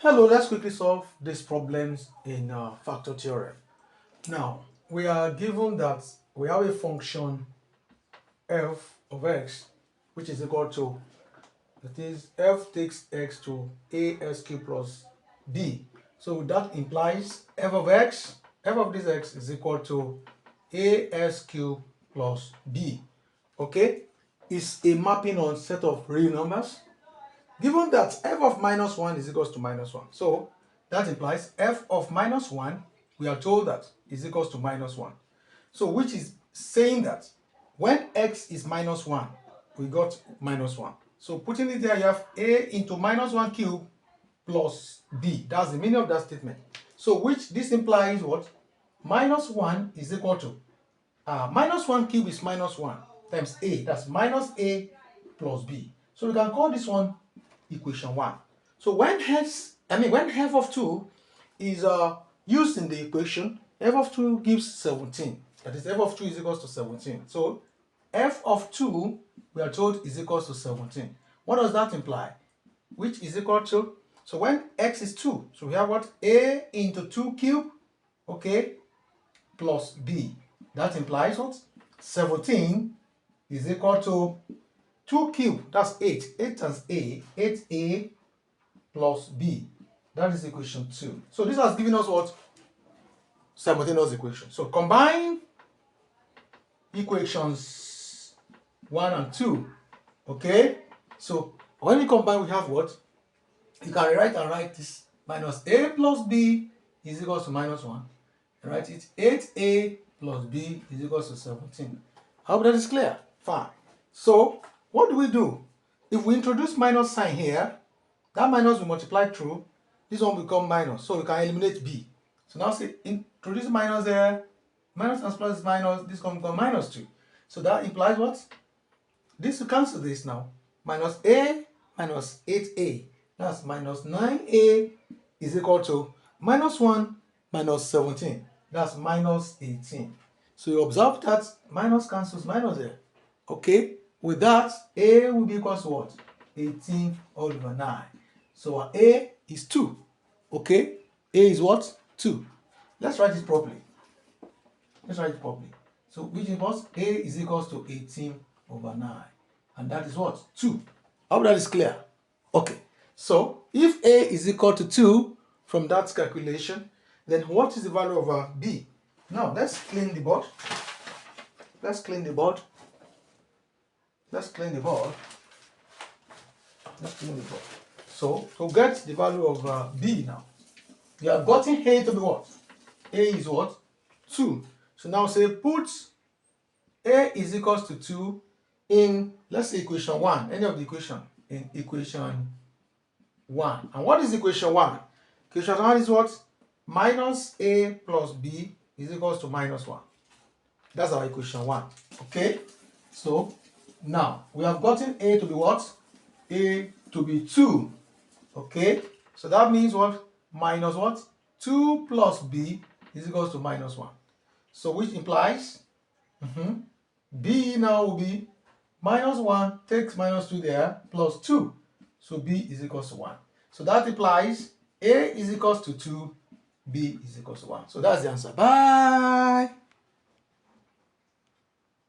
Hello, let's quickly solve these problems in factor theorem. Now, we are given that we have a function f of x, which is equal to, that is, f takes x to ax cubed plus b. So that implies f of this x is equal to ax cubed plus b. Okay? It's a mapping on set of real numbers. Given that f of minus 1 is equals to minus 1, so that implies f of minus 1, we are told that is equals to minus 1. So which is saying that when x is minus 1, we got minus 1. So putting it there, you have a into minus 1 cube plus b. That's the meaning of that statement. So which this implies what? Minus 1 is equal to, minus 1 cube is minus 1 times a. That's minus a plus b. So we can call this one equation 1. So when f of 2 is used in the equation, f of 2 gives 17. That is, f of 2 is equals to 17. So f of 2, we are told, is equals to 17. What does that imply? Which is equal to, so when x is 2, so we have what? A into 2 cube, okay, plus b. That implies what? 17 is equal to 2 cube, that's 8. 8 times a, 8a plus b. That is equation 2. So this has given us what? Simultaneous equation. So combine equations 1 and 2. Okay? So when we combine, we have what? You can write this minus a plus b is equals to minus 1. And write it 8a plus b is equals to 17. I hope that is clear. Fine. So what do? If we introduce minus sign here, that minus will multiply through, this one will become minus, so we can eliminate b. So now say introduce minus there, minus times plus is minus, this one will become minus 2. So that implies what? This will cancel this now. Minus a minus 8a, that's minus 9a is equal to minus 1 minus 17, that's minus 18. So you observe that minus cancels minus there. Okay, with that, a will be equal to what? 18 all over 9. So our a is 2. Okay, a is what? 2. Let's write it properly. So which is what? A is equals to 18 over 9. And that is what? 2. I hope that is clear. Okay, so if a is equal to 2 from that calculation, then what is the value of b? Now let's clean the board. So to get the value of b now, we have gotten a to be what? A is what? 2. So now say put a is equals to 2 in, let's say, equation 1, any of the equation in equation 1. And what is equation 1? Equation 1 is what? Minus a plus b is equals to minus 1. That's our equation 1. Okay? So now we have gotten a to be what? A to be 2. Okay? So that means what? Minus what? 2 plus b is equals to minus 1. So which implies b now will be minus 1 takes minus 2 there plus 2. So b is equals to 1. So that implies a is equals to 2, b is equals to 1. So that's the answer. Bye.